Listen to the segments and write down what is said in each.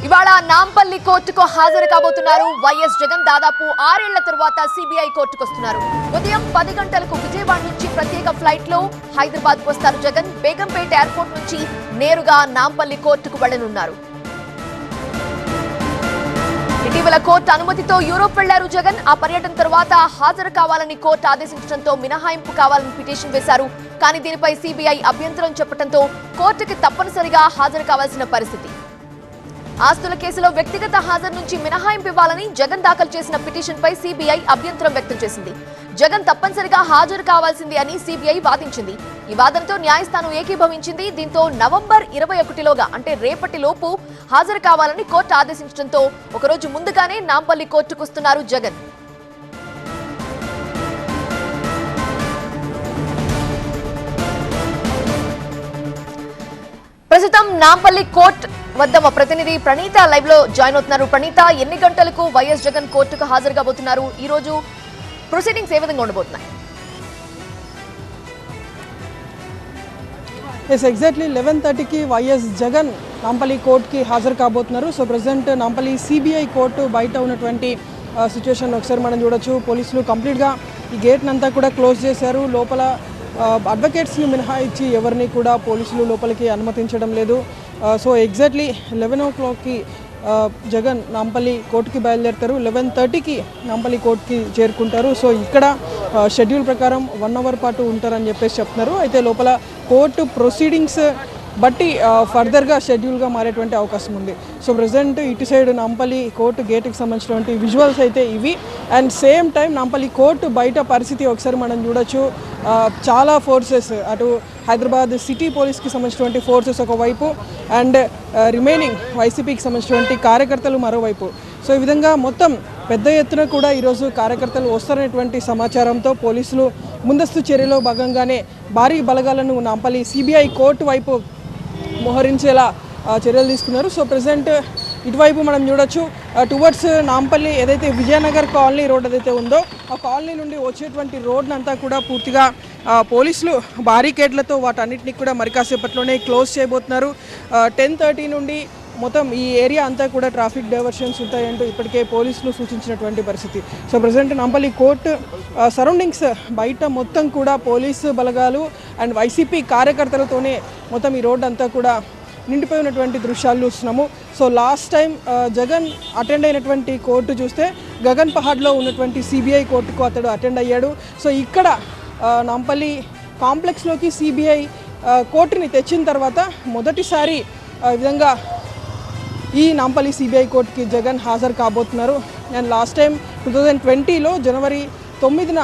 ఇవాళ నాంపల్లి కోర్టుకు హాజరు కాబోతున్నారు వైఎస్ జగన్. దాదాపు 6 ఏళ్ల తరువాత సిబిఐ కోర్టుకు వస్తున్నారు. ఉదయం 10 గంటలకు విజయవాడ నుంచి ప్రత్యేక ఫ్లైట్ లో హైదరాబాద్ కు వస్తారు జగన్. బేగంపేట ఎయిర్పోర్ట్ నుంచి నేరుగా నాంపల్లి కోర్టుకు వెళ్లనున్నారు. ఇటీవల కోర్టు అనుమతితో యూరోప్ వెళ్లారు జగన్. ఆ పర్యటన తర్వాత హాజరు కావాలని కోర్టు ఆదేశించడంతో మినహాయింపు కావాలని పిటిషన్ వేశారు. కానీ దీనిపై సిబిఐ అభ్యంతరం చెప్పడంతో కోర్టుకి తప్పనిసరిగా హాజరు కావాల్సిన పరిస్థితి. ఆస్తుల కేసులో వ్యక్తిగత హాజరు నుంచి మినహాయింపు ఇవ్వాలని జగన్ దాఖలు చేసిన పిటిషన్ పై సిబిఐ అభ్యంతరం వ్యక్తం చేసింది. జగన్ తప్పనిసరిగా హాజరు కావాల్సింది అని సిబిఐ వాదించింది. ఈ వాదనతో న్యాయస్థానం ఏకీభవించింది. దీంతో నవంబర్ 21లోగా అంటే రేపటి లోపు హాజరు కావాలని కోర్టు ఆదేశించడంతో ఒకరోజు ముందుగానే నాంపల్లి కోర్టుకు వస్తున్నారు జగన్. ప్రస్తుతం నాంపల్లి కోర్టు వద్ద మా ప్రతినిధి ప్రణీత లైవ్ లో జాయిన్ అవుతున్నారు. ప్రణీత, ఎన్ని గంటలకు వైఎస్ జగన్ కోర్టుకు హాజరు కాబోతున్నారు? ఈ రోజు ప్రొసీడింగ్స్ ఏ విధంగా ఉండబోతున్నాయి? ఎగ్జాక్ట్లీ 11:30కి వైఎస్ జగన్ నాంపల్లి కోర్టుకి హాజరు కాబోతున్నారు. So present Nampally CBI court బయట ఉన్నటువంటి సిచ్యువేషన్ ఒకసారి మనం చూడొచ్చు. పోలీసులు కంప్లీట్గా ఈ గేట్ని అంతా కూడా క్లోజ్ చేశారు. లోపల అడ్వకేట్స్ని మినహాయించి ఎవరిని కూడా పోలీసులు లోపలికి అనుమతించడం లేదు. సో ఎగ్జాక్ట్లీ 11 o'clockకి జగన్ నాంపల్లి కోర్టుకి బయలుదేరుతారు. 11:30కి నాంపల్లి కోర్టుకి చేరుకుంటారు. సో ఇక్కడ షెడ్యూల్ ప్రకారం 1 hour పాటు ఉంటారని చెప్పేసి చెప్తున్నారు. అయితే లోపల కోర్టు ప్రొసీడింగ్స్ బట్టి ఫర్దర్గా షెడ్యూల్గా మారేటువంటి అవకాశం ఉంది. సో ప్రజెంట్ ఇటు సైడ్ నాంపల్లి కోర్టు గేట్కి సంబంధించినటువంటి విజువల్స్ అయితే ఇవి. And same time Nampally court బయట పరిస్థితి ఒకసారి మనం చూడొచ్చు. చాలా ఫోర్సెస్, అటు హైదరాబాద్ సిటీ పోలీస్కి సంబంధించినటువంటి ఫోర్సెస్ ఒకవైపు అండ్ రిమైనింగ్ వైసీపీకి సంబంధించినటువంటి కార్యకర్తలు మరోవైపు. సో ఈ విధంగా మొత్తం పెద్ద ఎత్తున కూడా ఈరోజు కార్యకర్తలు వస్తారనేటువంటి సమాచారంతో పోలీసులు ముందస్తు చర్యలో భాగంగానే భారీ బలగాలను నాంపల్లి సిబిఐ కోర్టు వైపు మోహరించేలా చర్యలు తీసుకున్నారు. సో ప్రజెంట్ ఇటువైపు మనం చూడొచ్చు, టువర్డ్స్ నాంపల్లి ఏదైతే విజయనగర్ కాలనీ రోడ్ ఏదైతే ఉందో ఆ కాలనీ నుండి వచ్చేటువంటి రోడ్నంతా కూడా పూర్తిగా పోలీసులు బారికేడ్లతో వాటన్నిటిని కూడా మరి కాసేపట్లోనే క్లోజ్ చేయబోతున్నారు. 10:30 నుండి మొత్తం ఈ ఏరియా అంతా కూడా ట్రాఫిక్ డైవర్షన్స్ ఉంటాయంటూ ఇప్పటికే పోలీసులు సూచించినటువంటి పరిస్థితి. So present Nampally court surroundings బయట మొత్తం కూడా పోలీసు బలగాలు అండ్ వైసీపీ కార్యకర్తలతోనే మొత్తం ఈ రోడ్డు అంతా కూడా నిండిపోయి ఉన్నటువంటి దృశ్యాలు చూస్తున్నాము. So last time Jagan attend అయినటువంటి కోర్టు చూస్తే గగన్ పహాడ్లో ఉన్నటువంటి సిబిఐ కోర్టుకు అతడు అటెండ్ అయ్యాడు. సో ఇక్కడ నాంపల్లి కాంప్లెక్స్లోకి సిబిఐ కోర్టుని తెచ్చిన తర్వాత మొదటిసారి ఈ విధంగా ఈ నాంపల్లి సిబిఐ కోర్టుకి జగన్ హాజరు కాబోతున్నారు. అండ్ లాస్ట్ టైం 2020లో జనవరి 9న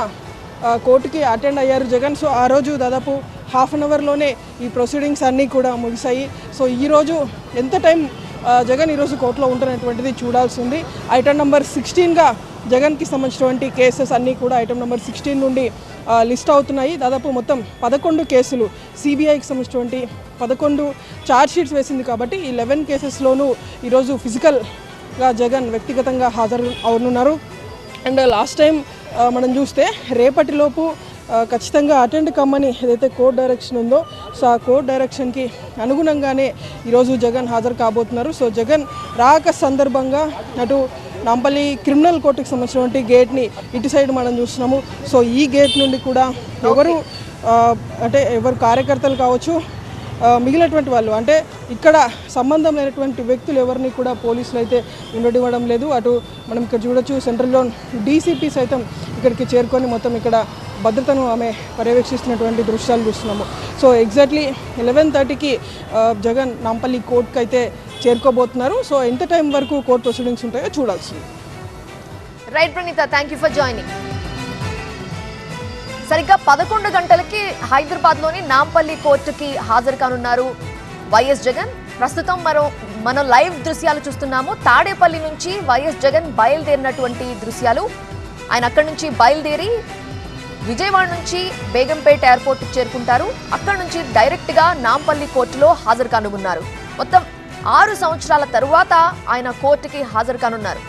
కోర్టుకి అటెండ్ అయ్యారు జగన్. సో ఆ రోజు దాదాపు ½ an hourలోనే ఈ ప్రొసీడింగ్స్ అన్నీ కూడా ముగిశాయి. సో ఈరోజు ఎంత టైం జగన్ ఈరోజు కోర్టులో ఉంటున్నటువంటిది చూడాల్సింది. ఐటమ్ నెంబర్ 16గా జగన్కి సంబంధించినటువంటి కేసెస్ అన్నీ కూడా ఐటమ్ నెంబర్ 16 నుండి లిస్ట్ అవుతున్నాయి. దాదాపు మొత్తం 11 కేసులు సిబిఐకి సంబంధించినటువంటి 11 ఛార్జ్షీట్స్ వేసింది కాబట్టి ఈ 11 కేసెస్లోనూ ఈరోజు ఫిజికల్గా జగన్ వ్యక్తిగతంగా హాజరు అవనున్నారు. అండ్ లాస్ట్ టైం మనం చూస్తే రేపటిలోపు ఖచ్చితంగా అటెండ్ కమ్మని ఏదైతే కోర్ట్ డైరెక్షన్ ఉందో సో ఆ కోర్ట్ డైరెక్షన్కి అనుగుణంగానే ఈరోజు జగన్ హాజరు కాబోతున్నారు. సో జగన్ రాక సందర్భంగా అటు నాంపల్లి క్రిమినల్ కోర్టుకి సంబంధించినటువంటి గేట్ని ఇటు సైడ్ మనం చూస్తున్నాము. సో ఈ గేట్ నుండి కూడా ఎవరు కార్యకర్తలు కావచ్చు, మిగిలినటువంటి వాళ్ళు అంటే ఇక్కడ సంబంధం లేనటువంటి వ్యక్తులు ఎవరిని కూడా పోలీసులు అయితే ఉండనివ్వడం లేదు. అటు మనం ఇక్కడ చూడొచ్చు, సెంట్రల్ జోన్ డీసీపీ సైతం ఇక్కడికి చేరుకొని మొత్తం ఇక్కడ భద్రతను ఆమె పర్యవేక్షిస్తున్నటువంటి దృశ్యాలు చూస్తున్నాము. సో ఎగ్జాక్ట్లీ 11:30కి జగన్ నాంపల్లి కోర్టుకి అయితే చేరుకోబోతున్నారు. సో ఎంత టైం వరకు కోర్టు ప్రొసీడింగ్స్ ఉంటాయో చూడాల్సింది. Right Praneetha, thank you for joining. సరిగ్గా 11 గంటలకి హైదరాబాద్లోని నాంపల్లి కోర్టుకి హాజరు కానున్నారు వైఎస్ జగన్. ప్రస్తుతం మనం లైవ్ దృశ్యాలు చూస్తున్నాము. తాడేపల్లి నుంచి వైఎస్ జగన్ బయలుదేరినటువంటి దృశ్యాలు. ఆయన అక్కడి నుంచి బయలుదేరి విజయవాడ నుంచి బేగంపేట ఎయిర్పోర్ట్ చేరుకుంటారు. అక్కడి నుంచి డైరెక్ట్గా నాంపల్లి కోర్టులో హాజరు కానున్నారు. మొత్తం 6 సంవత్సరాల తరువాత ఆయన కోర్టుకి హాజరు కానున్నారు.